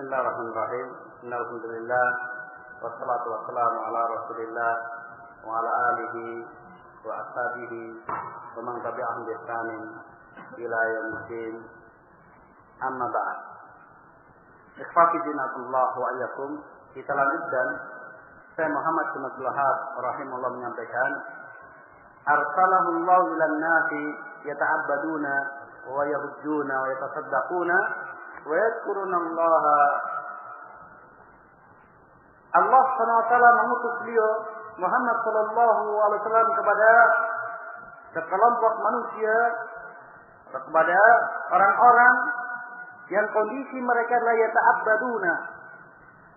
Bismillahirrahmanirrahim. Alhamdulillah wassalatu wassalamu ala Rasulillah wa ala alihi wa ashabihi wa man tabi'ahum bi ihsanin ila yaumil amma ba'd. Ikhwati dinallah wa iyyakum. Kita lanjutkan. Saya Muhammad bin Abdul Wahhab rahimahullah menyampaikan, arsalahu Allah ilan nasi yata'abbaduna wa yahujjuna wa yatasaddaquna wa yadhkuruna Allah Subhanahu wa taala mengutus beliau Muhammad sallallahu alaihi wasallam kepada sekelompok manusia, kepada orang-orang yang kondisi mereka adalah yata'abbaduna.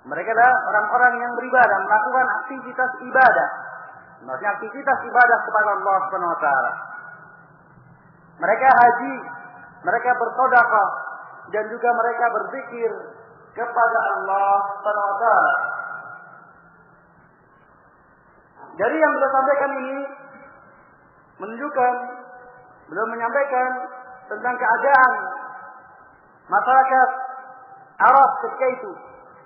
Mereka adalah orang-orang yang beribadah, melakukan aktivitas ibadah. Maksudnya aktivitas ibadah kepada Allah Subhanahu wa taala. Mereka haji, mereka bersedekah, dan juga mereka berzikir kepada Allah Subhanahu wa taala. Dari yang beliau sampaikan ini menunjukkan, beliau menyampaikan tentang keadaan masyarakat Arab ketika itu,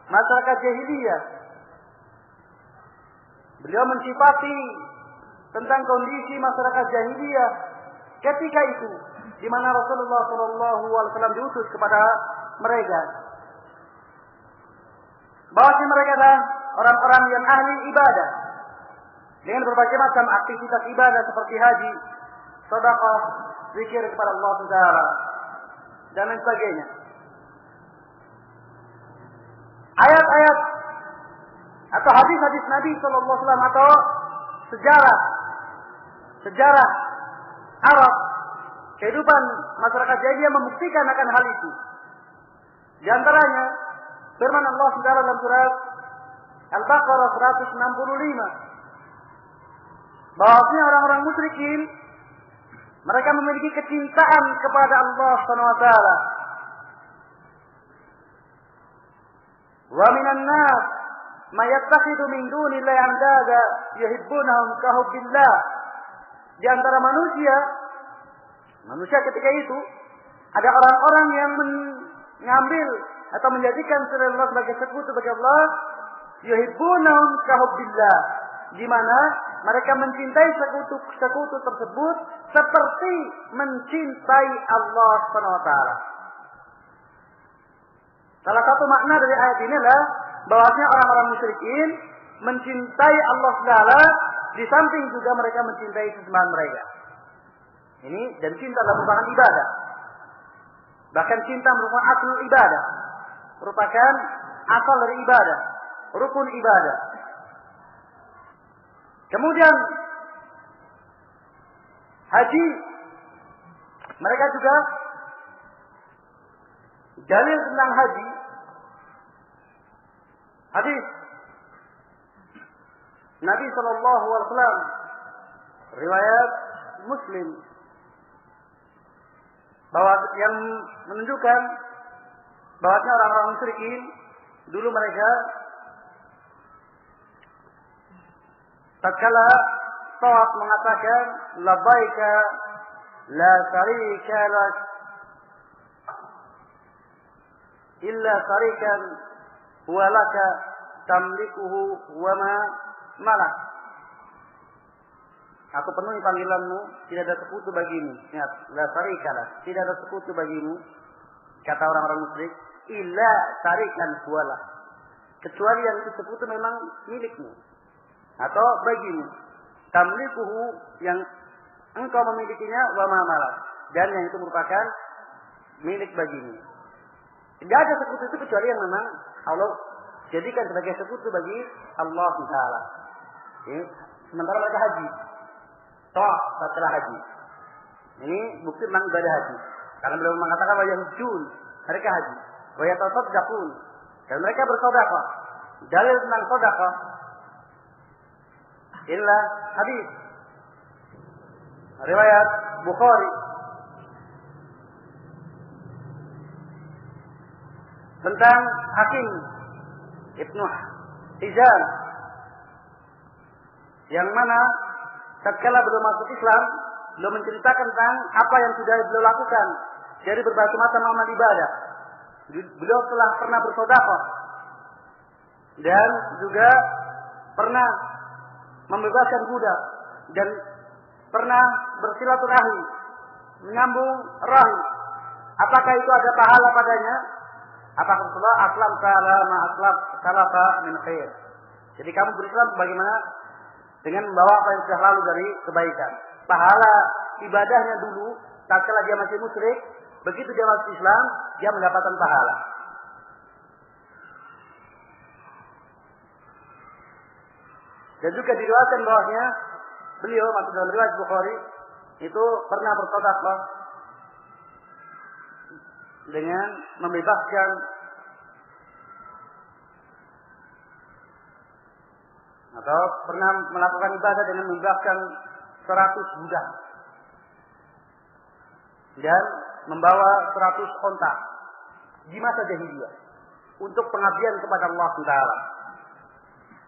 masyarakat jahiliyah. Beliau mensifati tentang kondisi masyarakat jahiliyah ketika itu, di mana Rasulullah SAW diutus kepada mereka. Bahwa mereka adalah orang-orang yang ahli ibadah dengan berbagai macam aktivitas ibadah seperti haji, sedekah, zikir kepada Allah Taala dan lain sebagainya. Ayat-ayat atau hadis-hadis Nabi sallallahu alaihi wasallam atau sejarah Arab, kehidupan masyarakat jahiliyah membuktikan akan hal itu. Di antaranya firman Allah Subhanahu dalam surat Al-Baqarah 165, bahwasanya orang-orang musyrikin mereka memiliki kecintaan kepada Allah Subhanahu wa taala. Wa minan nas may yattakhidhu min dunillahi andada yuhibbunahum ka hubbillah. Di antara manusia ketika itu ada orang-orang yang mengambil atau menjadikan selain Allah sebagai sekutu bagi Allah, yuhibbunahum ka hubbillah, di mana mereka mencintai sekutu tersebut seperti mencintai Allah Subhanahu wa taala. Salah satu makna dari ayat ini adalah bahwasanya orang-orang musyrikin mencintai Allah Taala di samping juga mereka mencintai sesembahan mereka. Ini dan cinta adalah merupakan ibadah. Bahkan cinta merupakan asal ibadah, merupakan asal dari ibadah, rukun ibadah. Kemudian haji, mereka juga dalil tentang haji. Hadis Nabi sallallahu alaihi wasallam riwayat Muslim, bahwa yang menunjukkan bahwasanya orang-orang musyrikin dulu mereka tatkala tawaf mengatakan labbaika la syarika lak illa syarikan huwa laka tamlikuhu wa ma malak. Aku penuhi panggilanmu, tidak ada sekutu bagimu. Ingat, la syarika lak, tidak ada sekutu bagimu, kata orang-orang musyrik, illa syarikan huwa lak, kecuali yang itu sekutu memang milikmu atau bagimu, tamlikuhu yang engkau memilikinya, wa ma malak, dan yang itu merupakan milik bagimu. Tidak ada sekutu itu kecuali yang memang Allah jadikan sebagai sekutu bagi Allah Taala. Sementara mereka haji, setelah haji, ini bukti tentang ibadah haji. Karena beliau mengatakan wa yahujjun, mereka haji, wa yatasaddaqun, dan mereka bersedekah. Dalil tentang sedekah inilah hadis riwayat Bukhari tentang Hakim Ibnu Hizam, yang mana tatkala beliau masuk Islam, beliau menceritakan tentang apa yang sudah beliau lakukan dari berbagai macam amal ibadah. Beliau telah pernah bersedekah dan juga pernah membebaskan budak dan pernah bersilaturahmi, menyambung rahim. Apakah itu ada pahala padanya? Apakah Rasulullah aslam salama aslam salafa min khair. Jadi kamu berislam bagaimana? Dengan membawa apa yang sudah lalu dari kebaikan. Pahala ibadahnya dulu, tatkala dia masih musyrik, begitu dia masuk Islam, dia mendapatkan pahala. Dan juga diriwayatkan bahwasanya beliau masuk dalam riwayat Bukhari itu pernah bersedekah dengan membebaskan atau pernah melakukan ibadah dengan membebaskan 100 budak dan membawa 100 onta di masa jahiliyah untuk pengabdian kepada Allah Taala.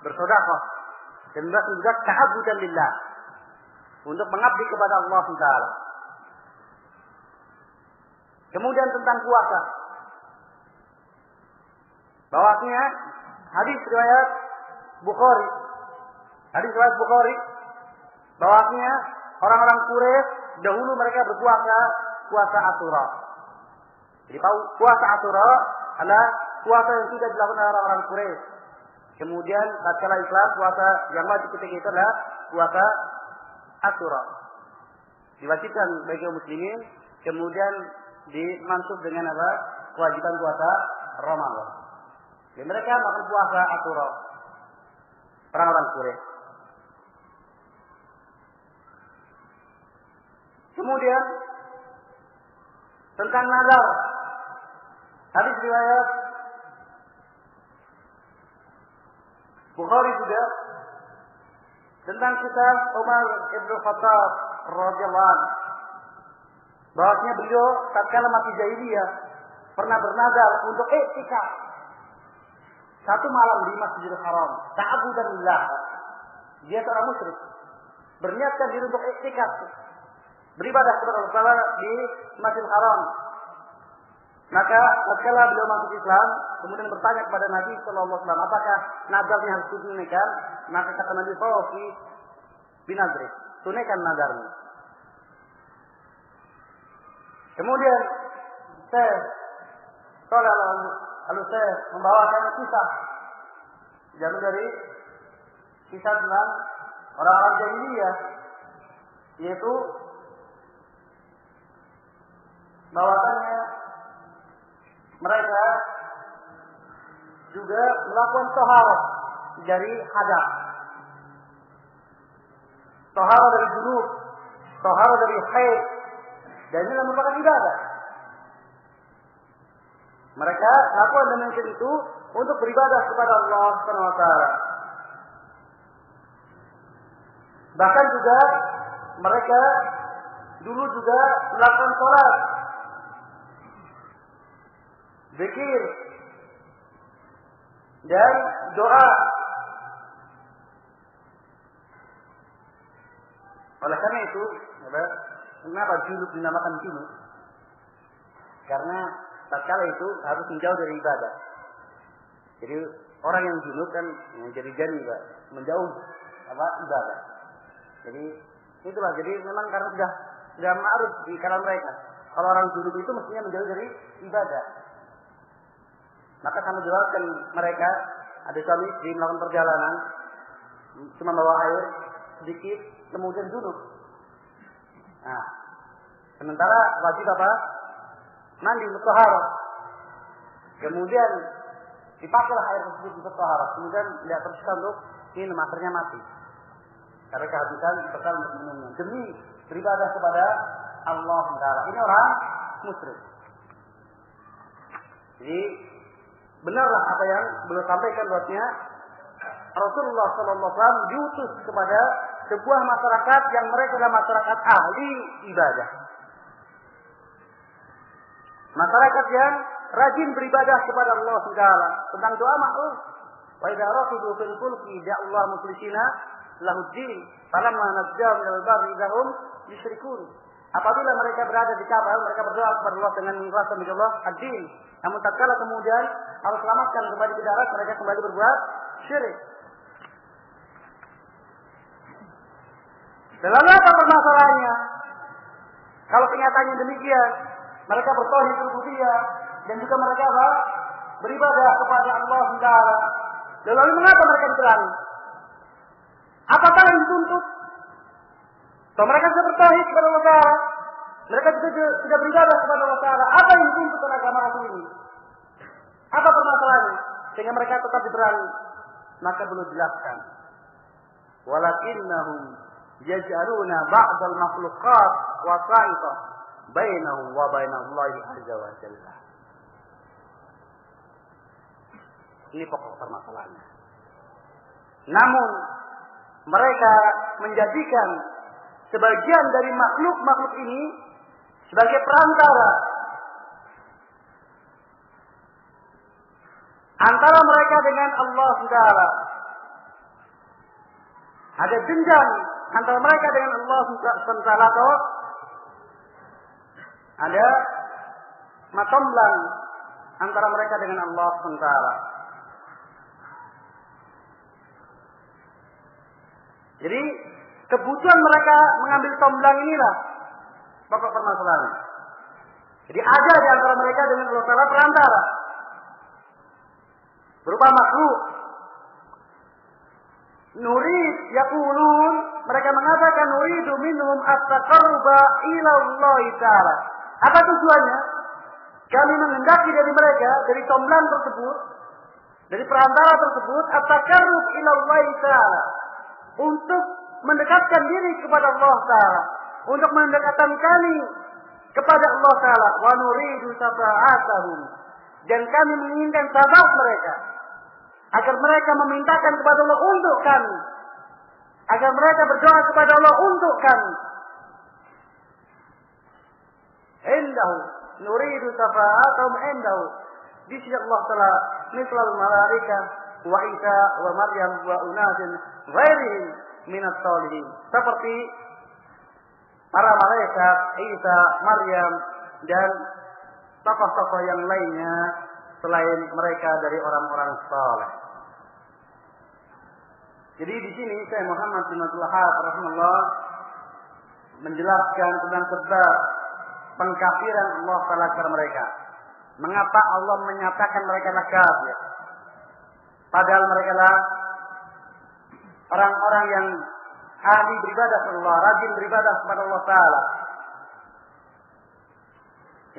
Bersedekah dan membebaskan budak ta'abbudan lillah untuk mengabdi kepada Allah Taala. Kemudian tentang puasa, bahwasanya hadis riwayat Bukhari, bahwasanya orang-orang Quraisy dahulu mereka berpuasa puasa Asyura. Jadi puasa Asyura adalah puasa yang sudah dilakukan oleh orang-orang Quraisy. Kemudian tatkala Islam, puasa yang wajib ketika itu adalah puasa Asyura. Diwajibkan bagi muslimin, kemudian dimansub dengan apa? Kewajiban puasa Ramadan. Jadi mereka melakukan puasa Asyura. Orang-orang Quraisy. Kemudian tentang nazar. Hadis riwayat Bukhari juga tentang kisah Umar Ibn Khattab radhiyallahu anhu. Bahwasanya beliau tatkala masih jahiliyah pernah bernazar untuk i'tikaf 1 malam di Masjidil Haram, ta'abbudan lillah. Dia seorang musyrik, berniatkan diri untuk i'tikaf, beribadah kepada Allah Taala di Masjidil Haram. Maka tatkala beliau masuk Islam, kemudian bertanya kepada Nabi sallallahu alaihi wasallam, apakah nazarnya harus ditunaikan? Maka kata Nabi sallallahu alaihi wasallam, tunaikan nazarmu. Kemudian saya membawakan kisah dari kisah tentang orang-orang jahiliyah, yaitu bahwasannya mereka juga melakukan taharah dari hadas, taharah dari junub, taharah dari haid, dan ini merupakan ibadah. Mereka lakukan demikian itu untuk beribadah kepada Allah Subhanahu wa taala. Bahkan juga mereka dulu juga melakukan salat, zikir, dan doa. Oleh karena itu, kenapa junub dinamakan junub? Karena tatkala itu harus menjauh dari ibadah. Jadi orang yang junub kan jadi jani, menjauh ibadah. Jadi itulah. Jadi memang karena sudah ma'ruf di kalangan mereka. Kalau orang junub itu mestinya menjauh dari ibadah. Maka kami jelaskan mereka, ada suami istri melakukan perjalanan, cuma bawa air sedikit, kemudian junub. Nah, sementara wajib apa? Mandi untuk taharah. Kemudian dipakailah air tersebut untuk taharah. Kemudian tidak tersisa untuk minum, akhirnya mati. Karena kehabisan bekal untuk minumnya. Demi beribadah kepada Allah Taala. Ini orang musyrik. Jadi benarlah apa yang beliau sampaikan, bahwasanya Rasulullah SAW diutus kepada sebuah masyarakat yang mereka adalah masyarakat ahli ibadah. Masyarakat yang rajin beribadah kepada Allah Taala. Tentang doa ma'ruf. Wa idza raqibu fil fulki ja'allahu mukhlishina lahuddin falamma najjahum ilal barri idza hum yusyrikun. Apabila mereka berada di Ka'bah, mereka berdoa kepada Allah dengan merasa demi Allah ad-din. Namun tatkala kemudian harus selamatkan kembali ke darat, mereka kembali berbuat syirik. Dan lalu apa permasalahannya? Kalau kenyataannya demikian, mereka bertauhid rububiyah dan juga mereka beribadah kepada Allah Taala. Lalu mengapa mereka dicelaan? Apakah yang dituntut? So, mereka sudah bertauhid kepada Allah Taala. Mereka sudah beribadah kepada Allah Taala. Apa yang dituntut oleh agama Rasul ini? Apa permasalahannya? Sehingga mereka tetap diperangi. Maka perlu dijelaskan. Walakinnahum yaj'aluna ba'dal makhluqat wasa'ita bainahum wa bainallahi azza wa jalla. Ini pokok permasalahannya. Namun mereka menjadikan sebagian dari makhluk-makhluk ini sebagai perantara antara mereka dengan Allah Taala. Ada jenjang antara mereka dengan Allah Taala, atau ada matamblang antara mereka dengan Allah Taala. Jadi kebutuhan mereka mengambil tomblang inilah pokok permasalahan. Jadi ada di antara mereka dengan Allah Taala perantara berupa makhluk. Nurid yaqulun, mereka mengatakan nuridu minhum at-taqarruba ila Allah Taala. Apa tujuannya? Kami menghendaki dari mereka, dari tomblang tersebut, dari perantara tersebut, at-taqarrub ila Allah Taala, untuk mendekatkan diri kepada Allah Ta'ala, untuk mendekatkan kami kepada Allah Ta'ala. Wa nuridu syafa'atahum, dan kami menginginkan syafaat mereka, agar mereka memintakan kepada Allah untuk kami, agar mereka berdoa kepada Allah untuk kami. Indahu nuridu syafa'atahum indahu, di sisi Allah Ta'ala, mislal malaikah wa Isa wa Maryam wa unasin ghairihim minat sholihin, seperti para malaikat, Isa, Maryam, dan tokoh-tokoh yang lainnya selain mereka dari orang-orang saleh. Jadi di sini Syekh Muhammad bin Abdul Wahhab rahimahullah menjelaskan tentang sebab pengkafiran Allah Taala kepada mereka. Mengapa Allah menyatakan mereka kafir? Padahal mereka lah orang-orang yang ahli beribadah kepada Allah, rajin beribadah kepada Allah Ta'ala.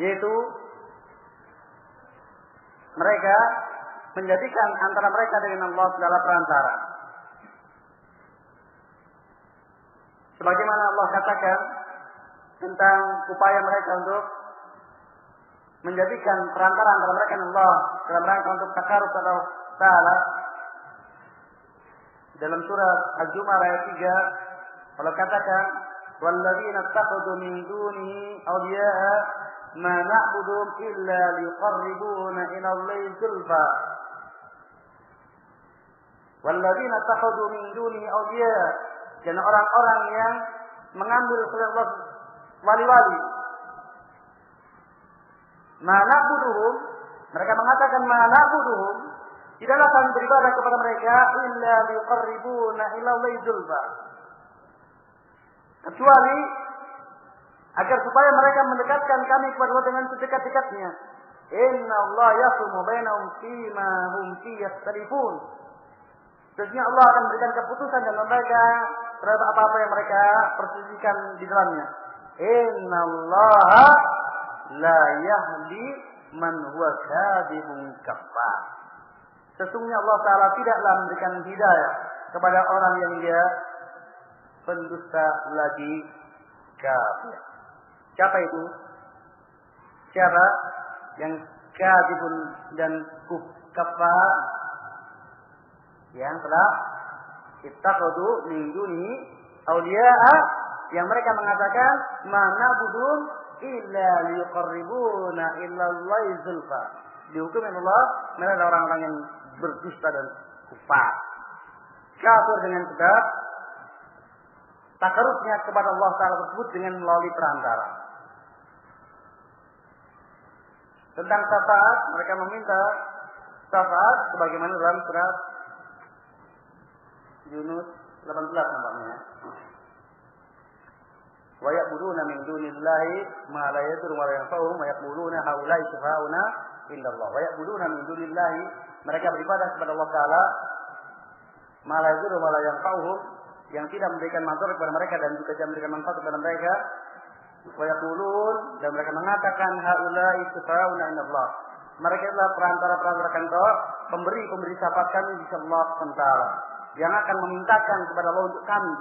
Yaitu mereka menjadikan antara mereka dengan Allah Ta'ala perantara. Sebagaimana Allah katakan tentang upaya mereka untuk menjadikan perantara antara mereka dan Allah dalam rangka untuk takarub kepada Allah Ta'ala. Dalam surat Al-Jumu'ah ayat 3, Allah katakan, "Walladzina ittakhadhu min dunihi awliya'a ma na'buduhum illa liqarribuna ila Allahi zulfa." Walladzina ittakhadhu min dunihi awliya'a, dan orang-orang yang mengambil selain Allah wali-wali. Ma na'buduhum, mereka mengatakan ma na'buduhum, tidaklah kami beribadah kepada mereka illa liqarribuna ila Allahi zulfa, kecuali agar supaya mereka mendekatkan kami kepada Allah dengan sedekat-dekatnya. Inna Allah yahkumu bainahum fima hum fihi yakhtalifun. Sesungguhnya Allah akan memberikan keputusan dalam mereka terhadap apa-apa yang mereka perselisihkan di dalamnya. Inna Allah la yahdi man huwa kadhibun kafar. Sesungguhnya Allah Ta'ala tidaklah memberikan hidayah kepada orang yang dia pendusta lagi kafir. Siapa itu? Siapa yang kadhibun dan kafar? Yang telah ittakhadhu min dunihi awliya'a, yang mereka mengatakan ma na'budun illa liqarribuna illa Allahi zulfa. Dihukum oleh Allah, mereka adalah orang-orang yang berdusta dan kufar. Kafir dengan sebab takarubnya kepada Allah Ta'ala tersebut dengan melalui perantara. Tentang syafaat, mereka meminta syafaat sebagaimana dalam surat Yunus 18 nampaknya. Wa ya'buduna min dunillahi ma la yadurru wa la yanfa'uhum wa yaquluna haula'i syufa'auna indallah. Wa ya'buduna min dunillahi, mereka beribadah kepada Allah Ta'ala ma la yadurru wa la yanfa'uhum, yang tidak memberikan manfaat kepada mereka dan juga tidak memberikan manfaat kepada mereka. Wa yaqulun, dan mereka mengatakan haula'i syufa'auna indallah. Mereka adalah perantara-perantara kantor, pemberi syafaat kami di sisi Allah SWT, yang akan memintakan kepada Allah untuk kami.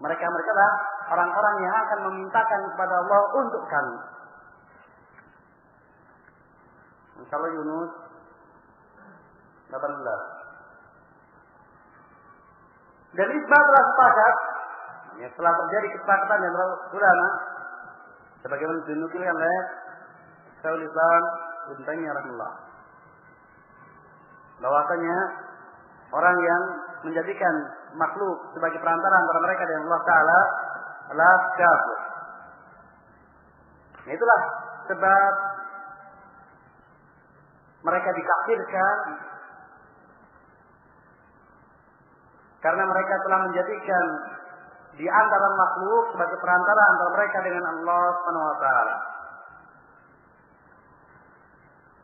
Mereka adalah orang-orang yang akan memintakan kepada Allah untuk kami. Insyaallah Yunus 18. Dan Isma telah sepakat, ya, setelah terjadi kesepakatan yang ulama, sebagaimana dinukilkan oleh Syekhul Islam Ibnu Taimiyah rahimahullah, bahwasanya orang yang menjadikan makhluk sebagai perantara antara mereka dan Allah Ta'ala adalah kafir. Nah, itulah sebab mereka dikafirkan, karena mereka telah menjadikan di antara makhluk sebagai perantara antara mereka dengan Allah Subhanahu wa Ta'ala.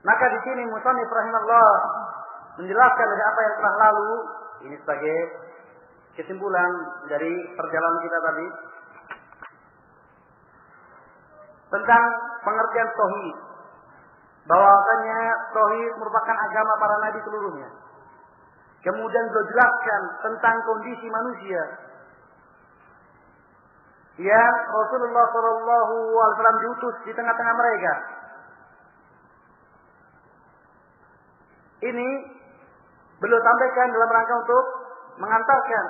Maka di sini musannif rahimahullah menjelaskan dari apa yang telah lalu, ini sebagai kesimpulan dari perjalanan kita tadi, tentang pengertian tauhid, bahwasanya tauhid merupakan agama para nabi seluruhnya. Kemudian beliau jelaskan tentang kondisi manusia yang Rasulullah SAW diutus di tengah-tengah mereka. Ini beliau sampaikan dalam rangka untuk mengantarkan,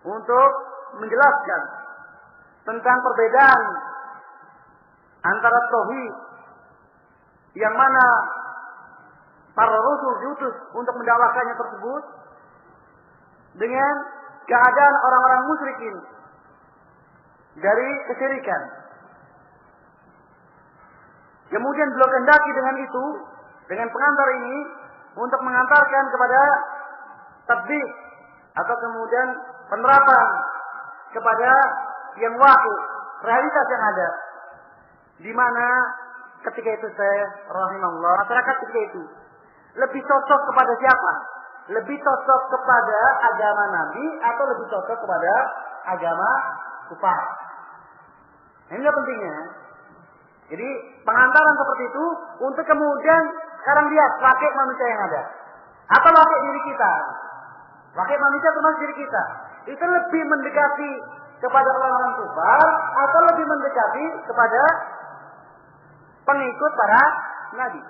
untuk menjelaskan tentang perbedaan antara tauhid yang mana para rasul diutus untuk mendakwakannya tersebut dengan keadaan orang-orang musyrikin dari kesyirikan. Kemudian beliau kehendaki dengan itu, dengan pengantar ini, untuk mengantarkan kepada tatbiq atau kemudian penerapan kepada yang waqi', realitas yang ada, di mana ketika itu saya rahimahullah, masyarakat ketika itu lebih cocok kepada siapa? Lebih cocok kepada agama Nabi atau lebih cocok kepada agama kufar? Ini pentingnya. Jadi pengantaran seperti itu untuk kemudian sekarang lihat wakil manusia yang ada. Atau wakil diri kita. Wakil manusia termasuk diri kita. Itu lebih mendekati kepada orang-orang kufar atau lebih mendekati kepada pengikut para nabi.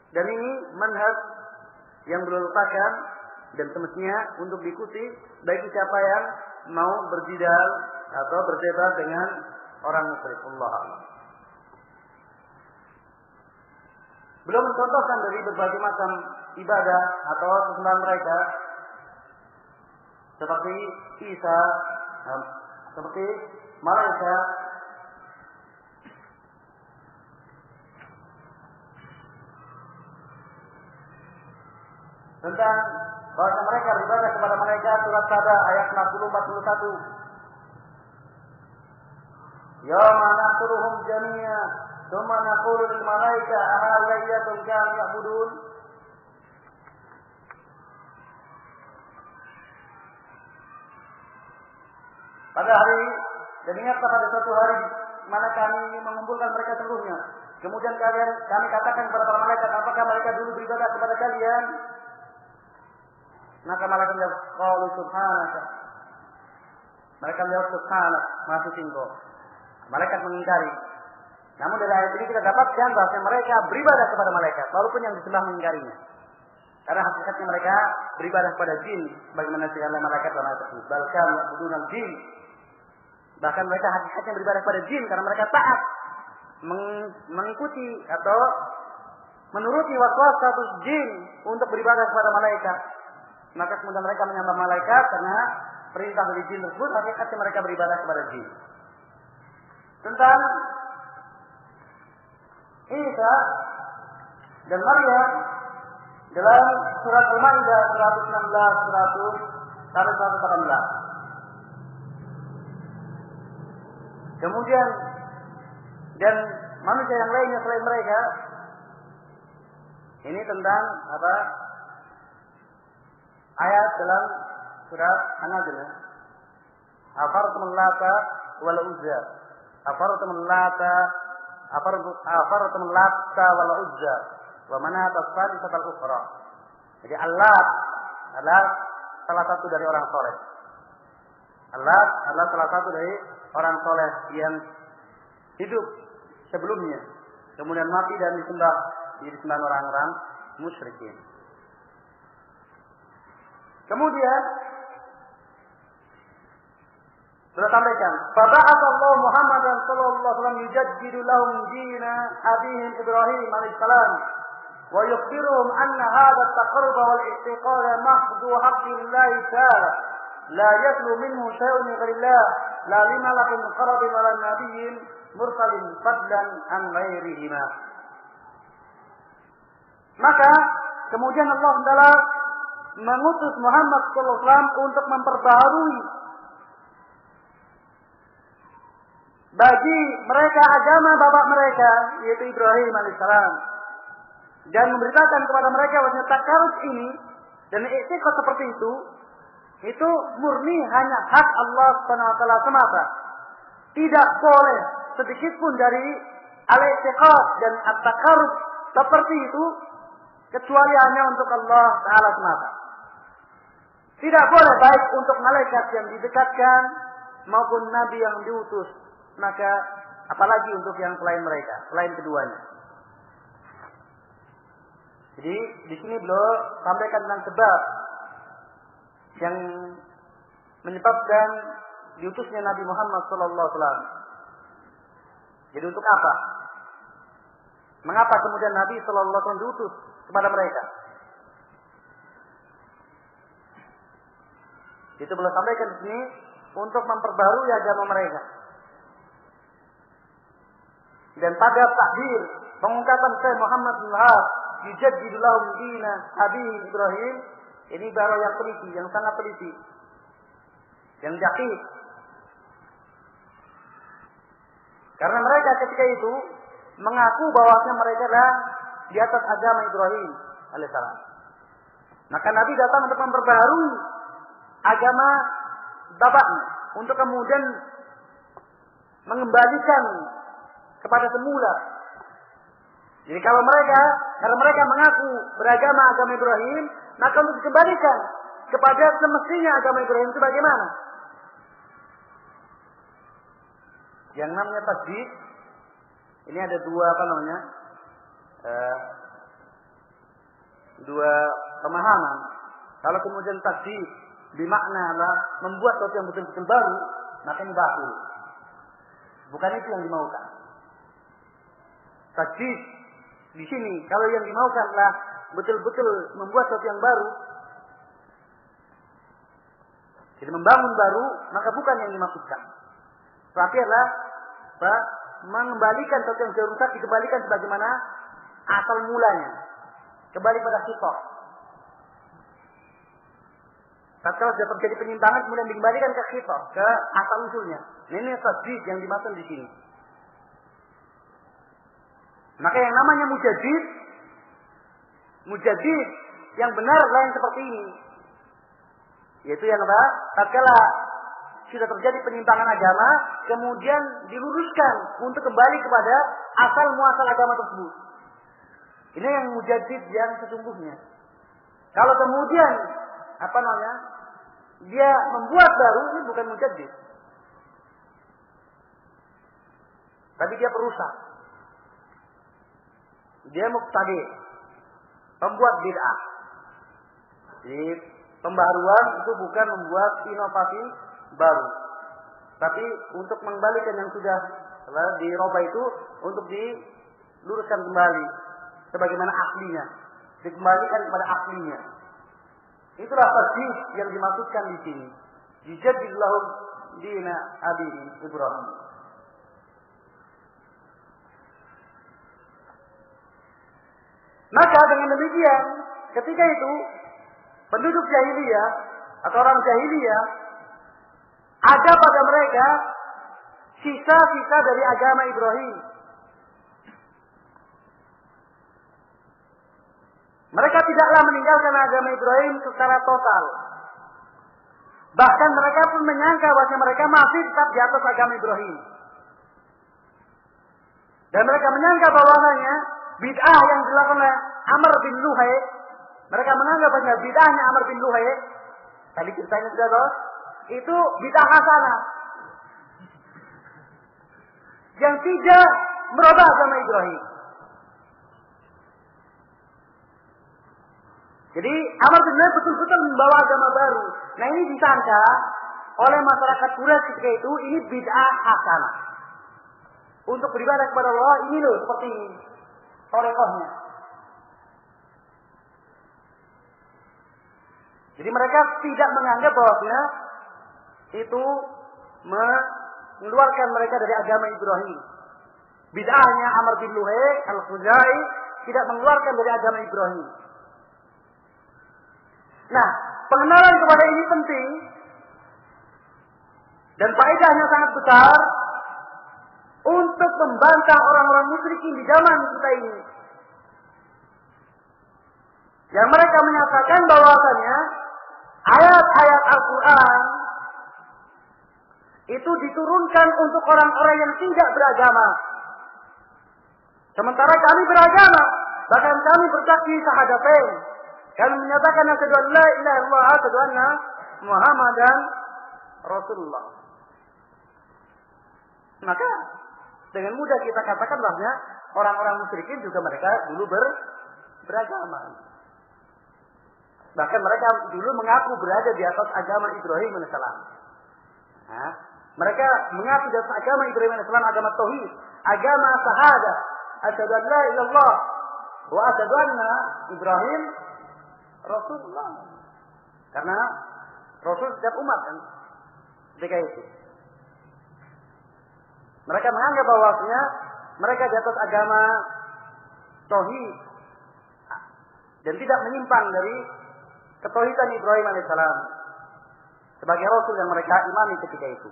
Dan ini manhaj yang belum lupakan dan semestinya untuk diikuti bagi siapa yang mau berjidal atau berdebat dengan orang musyrik. Allah. Belum mencontohkan dari berbagai macam ibadah atau kesembahan mereka, seperti Isa, seperti malaikat, tentang bahwa mereka beribadah kepada malaikat, surat Sada ayat 60-41. Yawma nahsuruhum jami'a thumma naqulu lil malaika ahaula'iyatum kanu ya'budun. Pada hari, dan ingatlah pada suatu hari mana kami mengumpulkan mereka seluruhnya. Kemudian kami katakan kepada para malaikat, apakah mereka dulu beribadah kepada kalian? Maka malaikat menjawab, qalu subhanaka. Mereka menjawab subhanak, maha suci Engkau. Malaikat mengingkari. Namun dari ayat ini kita dapatkan bahwa mereka beribadah kepada malaikat, walaupun yang disembah mengingkarinya. Karena hakikatnya mereka beribadah kepada jin, bagaimana segala malaikat dalam ayat tersebut. Bahkan ya'budunal jin. Bahkan mereka hakikatnya beribadah kepada jin karena mereka taat mengikuti atau menuruti waswasatus jin untuk beribadah kepada malaikat. Maka kemudian mereka menyembah malaikat karena perintah dari jin tersebut, hakikatnya mereka beribadah kepada jin. Tentang Isa dan Maryam dalam surat Al-Maidah 116 sampai 118. Kemudian dan manusia yang lainnya selain mereka, ini tentang apa? Ayat dalam surat An-Najm. Afartum Lata wal Uzza. Afartum Lata wal Uzza wa Manat as-Salisata al-Ukhra. Jadi Allah adalah salah satu dari orang soleh. Allah adalah salah satu dari orang soleh yang hidup sebelumnya, kemudian mati dan disembah orang-orang musyrikin. Kemudian sudah sampaikan, "Faba'atha Allah Muhammadan sallallahu alaihi wasallam yujaddidu lahum dina abihim Ibrahim alaihissalam wa yukhbiruhum anna hadha at-taqarrub wal i'tiqad mahdhu haqqillah ta'ala la yatlu minhu shay'un min ghairillah la limalakin qarabin wala nabiyyin mursalin fadlan an ghairihima." Maka kemudian Allah Taala mengutus Muhammad sallallahu alaihi wasallam untuk memperbaharui bagi mereka agama bapak mereka, yaitu Ibrahim alaihissalam, dan memberitakan kepada mereka bahwa takarrub ini dan i'tiqad seperti itu murni hanya hak Allah Subhanahu wa taala semata. Tidak boleh sedikit pun dari al-i'tiqad dan at-takarrub seperti itu kecuali hanya untuk Allah Taala semata. Tidak boleh baik untuk malaikat yang didekatkan maupun nabi yang diutus, maka apalagi untuk yang selain mereka, selain keduanya. Jadi di sini beliau sampaikan tentang sebab yang menyebabkan diutusnya Nabi Muhammad sallallahu alaihi wasallam. Jadi untuk apa? Mengapa kemudian Nabi sallallahu alaihi wasallam diutus kepada mereka? Itu beliau sampaikan di sini untuk memperbarui agama mereka. Dan pada takdir pengungkapan Syekh Muhammad bin Wahab yujaddidu lahum dina Abi Ibrahim, ini baru yang teliti, yang sangat teliti, yang dakik. Karena mereka ketika itu mengaku bahwasanya mereka adalah di atas agama Ibrahim alaihissalam. Maka Nabi datang untuk memperbaharui agama bapaknya, untuk kemudian mengembalikan kepada semula. Jadi karena mereka mengaku beragama agama Ibrahim, maka untuk dikembalikan kepada semestinya agama Ibrahim itu bagaimana? Yang namanya tasbih, ini ada dua pemahaman. Kalau kemudian tasbih bermakna adalah membuat sesuatu yang betul-betul baru, maka ini batil. Bukan itu yang dimaukan. Tasbih di sini kalau yang dimaukan adalah betul-betul membuat sesuatu yang baru, jadi membangun baru, maka bukan yang dimaksudkan. Tapi adalah mengembalikan sesuatu yang sudah rusak, dikembalikan sebagaimana asal mulanya, kembali pada sifat. Tatkala sudah terjadi penyimpangan, kemudian dikembalikan ke sifat, ke asal usulnya. Ini tasbih yang dimaksud di sini. Maka yang namanya mujaddid yang benar lain seperti ini, yaitu yang apa? Tatkala sudah terjadi penyimpangan agama, kemudian diluruskan untuk kembali kepada asal muasal agama tersebut. Ini yang mujaddid yang sesungguhnya. Kalau kemudian dia membuat baru, ini bukan mujaddid, tapi dia perusak. Dia mubtadi', pembuat bid'ah. Jadi pembaharuan itu bukan membuat inovasi baru, tapi untuk mengembalikan yang sudah dirubah itu untuk diluruskan kembali sebagaimana aslinya, dikembalikan kepada aslinya. Itulah tasbih yang dimaksudkan di sini. Yujaddidullahu dina abihim Ibrahim. Maka dengan demikian, ketika itu penduduk jahiliyah atau orang jahiliyah ada pada mereka sisa-sisa dari agama Ibrahim. Mereka tidaklah meninggalkan agama Ibrahim secara total. Bahkan mereka pun menyangka bahwa mereka masih tetap di atas agama Ibrahim. Dan mereka menyangka bahwasanya bid'ah yang dilakukan oleh Amr bin Luhai, mereka menganggap bahwa bid'ahnya Amr bin Luhai, tadi ceritanya sudah tahu, itu bid'ah hasanah. Yang tidak merubah agama Ibrahim. Jadi Amr bin Luhai betul-betul membawa agama baru. Nah ini disangka oleh masyarakat Quraisy ketika itu ini bid'ah hasanah. Untuk beribadah kepada Allah ini loh seperti ini. Torekohnya. Jadi mereka tidak menganggap bahwasanya itu mengeluarkan mereka dari agama Ibrahim. Bid'ahnya Amr bin Luhai al-Khuzai tidak mengeluarkan dari agama Ibrahim. Nah, pengenalan kepada ini penting dan faedahnya sangat besar untuk membantah orang-orang musyrikin di zaman kita ini. Yang mereka menyatakan bahwasanya ayat-ayat Al-Quran itu diturunkan untuk orang-orang yang tidak beragama. Sementara kami beragama, bahkan kami bersaksi syahadatain. Kami menyatakan asyhadu an la ilaha illallah wa asyhadu anna Muhammadan Rasulullah. Maka dengan mudah kita katakan bahwa orang-orang musyrikin juga mereka dulu beragama. Bahkan mereka dulu mengaku berada di atas agama Ibrahim alaihissalam. Nah, mereka mengaku di atas agama Ibrahim alaihissalam, agama tauhid, agama syahadah, asyhadu an la ilaha illallah wa asyhadu anna Ibrahim Rasulullah. Karena Rasul setiap umat kan ketika itu. Mereka menganggap bahwasanya mereka di atas agama tauhid dan tidak menyimpang dari ketauhidan Ibrahim alaihissalam sebagai Rasul yang mereka imani ketika itu.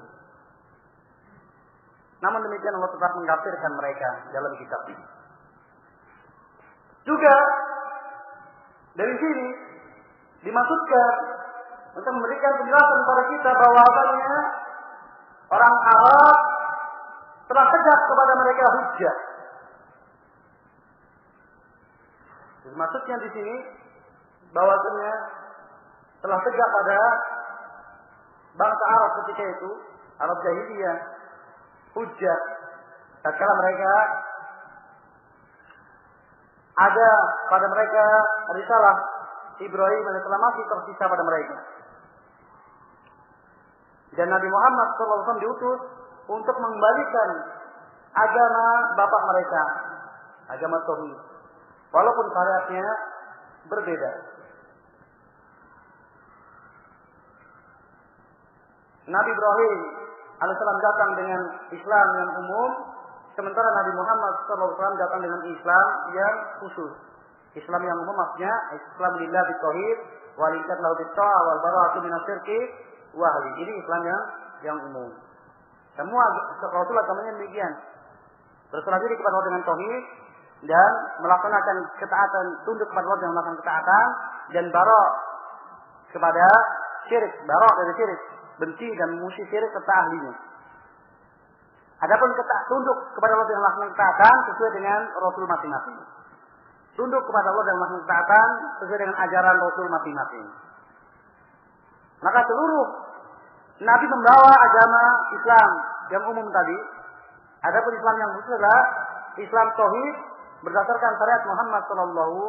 Namun demikian Allah tetap mengkafirkan mereka dalam kitab ini. Juga dari sini dimaksudkan untuk memberikan penjelasan kepada kita bahwasanya orang Arab telah tegak kepada mereka hujjah. Maksudnya di sini bahwasanya telah tegak pada bangsa Arab ketika itu, Arab jahiliyah, hujjah. Tatkala mereka ada pada mereka risalah Ibrahim alaihissalam masih tersisa pada mereka. Dan Nabi Muhammad SAW diutus untuk mengembalikan agama bapak mereka, agama tauhid, walaupun syariatnya berbeda. Nabi Ibrahim alaihissalam datang dengan Islam yang umum, sementara Nabi Muhammad SAW datang dengan Islam yang khusus. Islam yang umum maksudnya Islam lillah bitauhid wal iqrar lahu bitta'ah wal bara'atu minasyirki wa ahli. Ini Islam yang umum. Semua Rasul agamanya demikian. Berserah diri kepada Allah dengan tauhid dan melaksanakan ketaatan, tunduk kepada Allah dengan melaksanakan ketaatan dan bara kepada syirik, bara dari syirik, benci dan musuh syirik serta ahlinya. Adapun tunduk kepada Allah dengan melaksanakan ketaatan sesuai dengan Rasul masing-masing. Tunduk kepada Allah dengan melaksanakan ketaatan sesuai dengan ajaran Rasul masing-masing. Maka seluruh Nabi membawa agama Islam yang umum tadi. Adapun Islam yang khusus adalah Islam tauhid berdasarkan syariat Muhammad sallallahu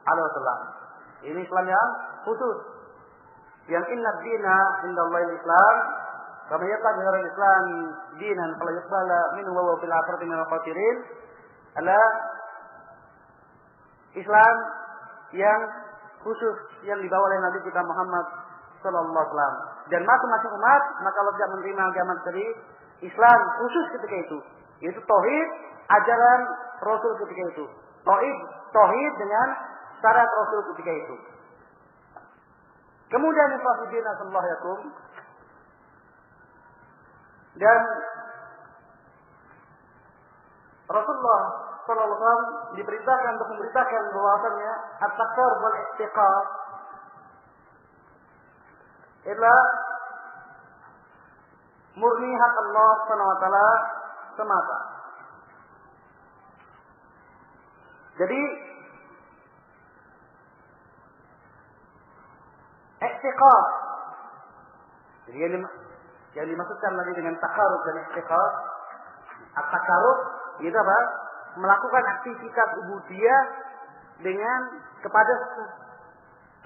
alaihi wasallam. Ini Islam yang khusus. Yang inna dina indallahi Islam. Kama yaqulu ghairu Islam dinan fala yuqbala minhu wa huwa fil akhirati minal khasirin. Ala Islam yang khusus yang dibawa oleh Nabi kita Muhammad sallallahu alaihi wasallam. Dan masing-masing umat maka kalau tidak menerima agama dari Islam khusus ketika itu, yaitu tauhid ajaran Rasul ketika itu. Tauhid dengan syarat Rasul ketika itu. Kemudian Rasulullah sallallahu alaihi wasallam dan Rasulullah sallallahu alaihi wasallam diperintahkan untuk memberitakan bahwasanya at-taqar wal istiqar adalah murni hak Allah Subhanahu wa taala semata. Jadi istiqar, jadi yang dimaksudkan lagi dengan takarub dan istiqar, at-takarub itu apa? Melakukan aktivitas ubudiyah dengan kepada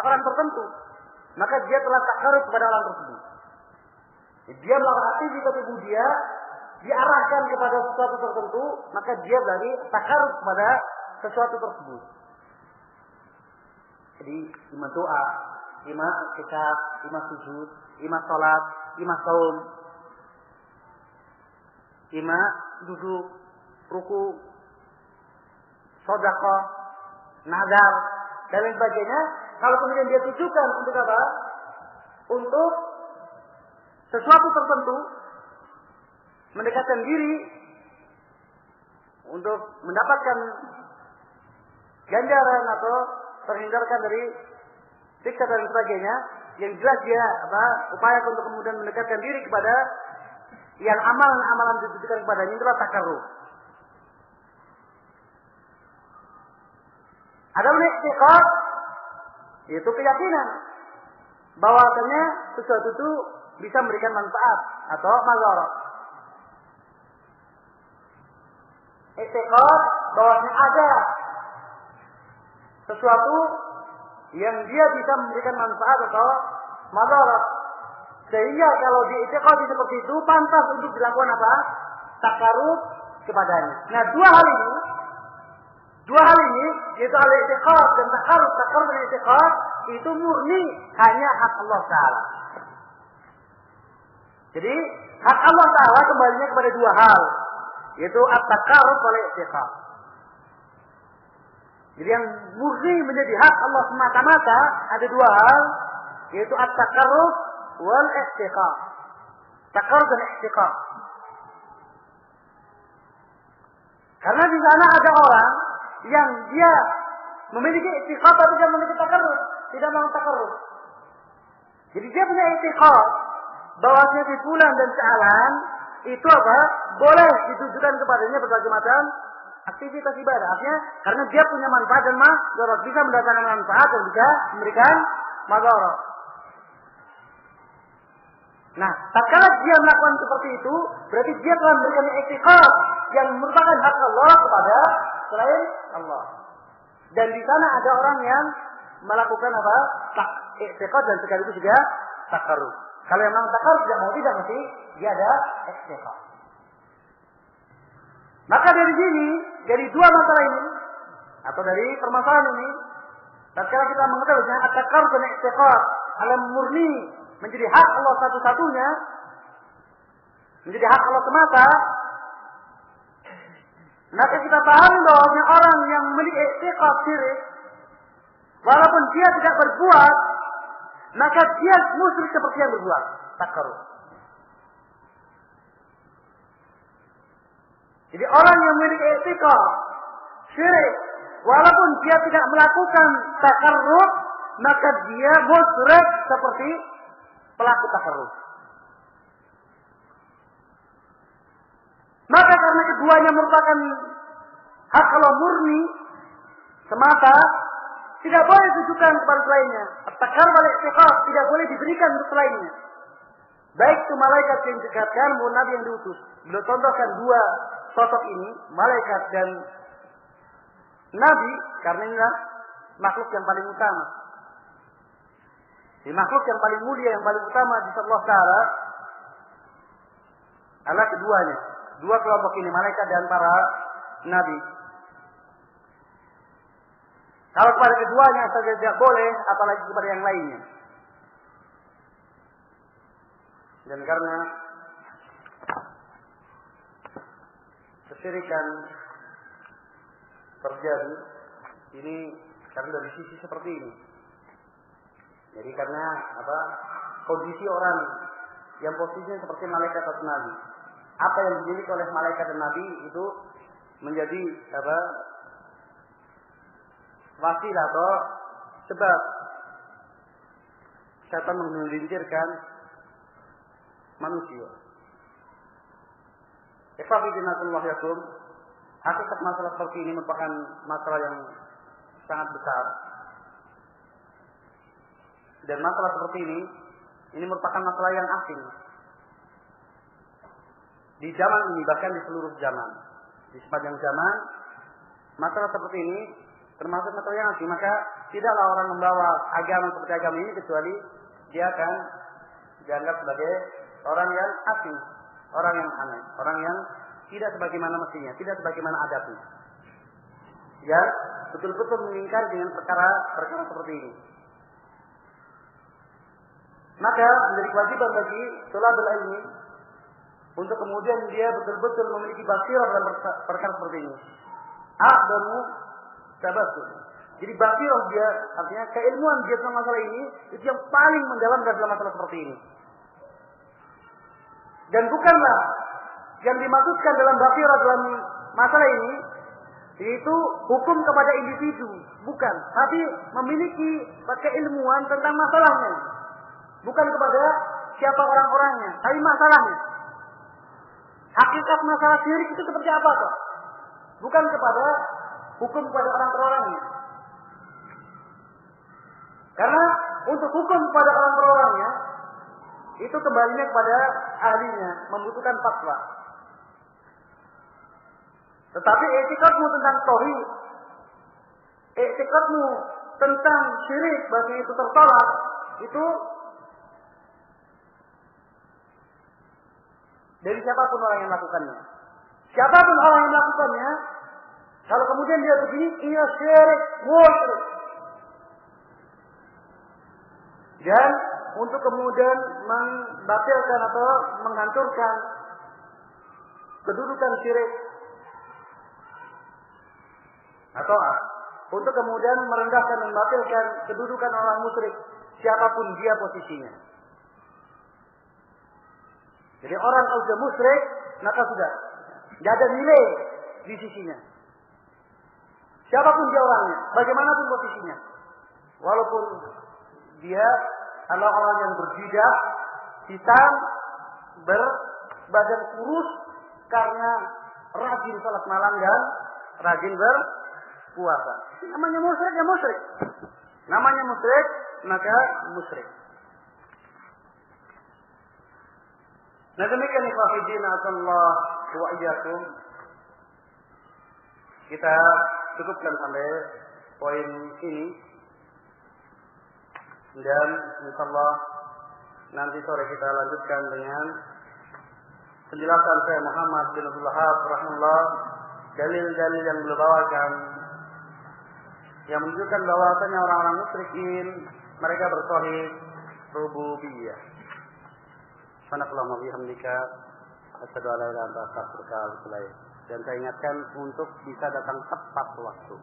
orang tertentu, maka dia telah takarub kepada orang tersebut. Dia melakukan aktivitas ubudiyah diarahkan kepada sesuatu tertentu, maka dia berarti takarub kepada sesuatu tersebut. Jadi imam doa, imam iktikaf, imam sujud, imam salat, imam saum, imam duduk, ruku, sedekah, nazar dan lain sebagainya. Kalau kemudian dia tujukan untuk apa? Untuk sesuatu tertentu, mendekatkan diri untuk mendapatkan ganjaran atau terhindarkan dari siksa dan sebagainya, yang jelas dia upaya untuk kemudian mendekatkan diri kepada yang amalan-amalan ditujukan kepadanya, itulah takarrub. Ada istiqar, yaitu keyakinan bahwasanya sesuatu itu bisa memberikan manfaat atau madarat. Istiqar bahwasanya ada sesuatu yang dia bisa memberikan manfaat atau madarat. Sehingga kalau diitikadi seperti itu pantas untuk dilakukan apa? Takarrub kepadanya. Nah, dua hal ini yaitu al-i'tiqad dan takarrub. Takarrub dan i'tiqad itu murni hanya hak Allah Ta'ala. Jadi hak Allah Ta'ala kembalinya kepada dua hal, yaitu at-takarrub wal i'tiqad. Jadi yang murni menjadi hak Allah semata-mata ada dua hal, yaitu at-takarrub wal i'tiqad. Takarrub dan i'tiqad. Karena di sana ada orang yang dia memiliki i'tiqad tapi dia memiliki takarrub, tidak mau takarrub. Jadi dia punya i'tiqad bahwasanya di bulan dan sealan itu apa? Boleh ditujukan kepadanya berbagai macam aktivitas ibadah. Artinya karena dia punya manfaat dan madarat, bisa mendatangkan manfaat dan bisa memberikan madarat. Nah, tatkala dia melakukan seperti itu, berarti dia telah memberikan i'tiqad yang merupakan hak Allah kepada selain Allah. Dan di sana ada orang yang melakukan apa? I'tiqad dan sekaligus juga takarrub. Kalau yang memang takarrub tidak mau tidak mesti dia ada i'tiqad. Maka dari sini, dari dua masalah ini atau dari permasalahan ini, tatkala kita mengetahui at-takarrub dan i'tiqad alam murni menjadi hak Allah satu-satunya, menjadi hak Allah semata, maka kita pahami bahwa orang yang memiliki i'tiqad syirik, walaupun dia tidak berbuat, maka dia musyrik seperti yang berbuat takarrub. Jadi orang yang memiliki i'tiqad syirik, walaupun dia tidak melakukan takarrub, maka dia musyrik seperti pelaku takarrub. Maka karena keduanya merupakan hak Allah murni semata, tidak boleh ditujukan kepada selainnya. At-takarrub wal i'tiqad tidak boleh diberikan untuk selainnya. Baik itu malaikat yang dikatakan maupun nabi yang diutus. Beliau contohkan dua sosok ini, malaikat dan nabi, karena inilah makhluk yang paling utama. Di makhluk yang paling mulia, yang paling utama di Allah Ta'ala adalah keduanya. Dua kelompok ini, malaikat dan para nabi. Kalau kepada keduanya saja tidak boleh, apalagi kepada yang lainnya. Dan karena kesyirikan terjadi ini karena dari sisi seperti ini. Jadi karena kondisi orang yang posisinya seperti malaikat atau nabi. Apa yang dimiliki oleh malaikat dan nabi itu menjadi wasilah atau sebab syaitan menggelincirkan manusia. Ikhwafidinakullah yakum, hakikat masalah seperti ini merupakan masalah yang sangat besar. Dan masalah seperti ini merupakan masalah yang asing. Di zaman ini, bahkan di seluruh zaman. Di sepanjang zaman, masalah seperti ini termasuk masalah yang asing. Maka tidaklah orang membawa agama seperti agama ini kecuali dia akan dianggap sebagai orang yang asing, orang yang aneh, orang yang tidak sebagaimana mestinya, tidak sebagaimana adatnya. Ya, betul-betul mengingkar dengan perkara seperti ini. Maka menjadi kewajiban bagi thalabul ilmi untuk kemudian dia betul-betul memiliki basirah dalam perkara seperti ini. A'damu tabassum. Jadi basirah dia artinya keilmuan dia tentang masalah ini itu yang paling mendalam dalam masalah seperti ini. Dan bukanlah yang dimaksudkan dalam basirah dalam masalah ini itu hukum kepada individu, bukan, tapi memiliki keilmuan tentang masalahnya. Bukan kepada siapa orang-orangnya, tapi masalahnya. Hakikat masalah syirik itu seperti apa toh? Bukan kepada hukum kepada orang per orangnya. Karena untuk hukum kepada orang per orangnya itu kembalinya kepada ahlinya, membutuhkan fatwa. Tetapi etikadmu tentang tauhid, etikadmu tentang syirik, bahasanya itu tertolak, itu dari siapapun orang yang melakukannya. Siapapun orang yang melakukannya, kalau kemudian dia begini, ia syirik, musyrik. Dan untuk kemudian membatalkan atau menghancurkan kedudukan syirik, atau untuk kemudian merendahkan dan membatalkan kedudukan orang musyrik, siapapun dia posisinya. Jadi orang kalau sudah musyrik, maka sudah tidak ada nilai di sisinya. Siapapun dia orangnya, bagaimanapun posisinya, walaupun dia adalah orang yang berjidat, hitam, berbadan kurus karena rajin salat malam dan rajin berpuasa. Namanya musyrik ya musyrik. Namanya musyrik maka musyrik. Nah demikian ikhwafidin azallah wa iyyakum. Kita cukupkan sampai poin ini. Dan insyaallah nanti sore kita lanjutkan dengan penjelasan Syekh Muhammad bin Abdul Wahhab rahimahullah, dalil-dalil yang beliau bawakan yang menunjukkan bahwasanya orang-orang musyrikin mereka bertauhid rububiyah. Subhanallah bihamdika asyhadu an la ilaha illa anta astaghfiruka wa atubu ilaik. Dan saya ingatkan untuk bisa datang tepat waktu.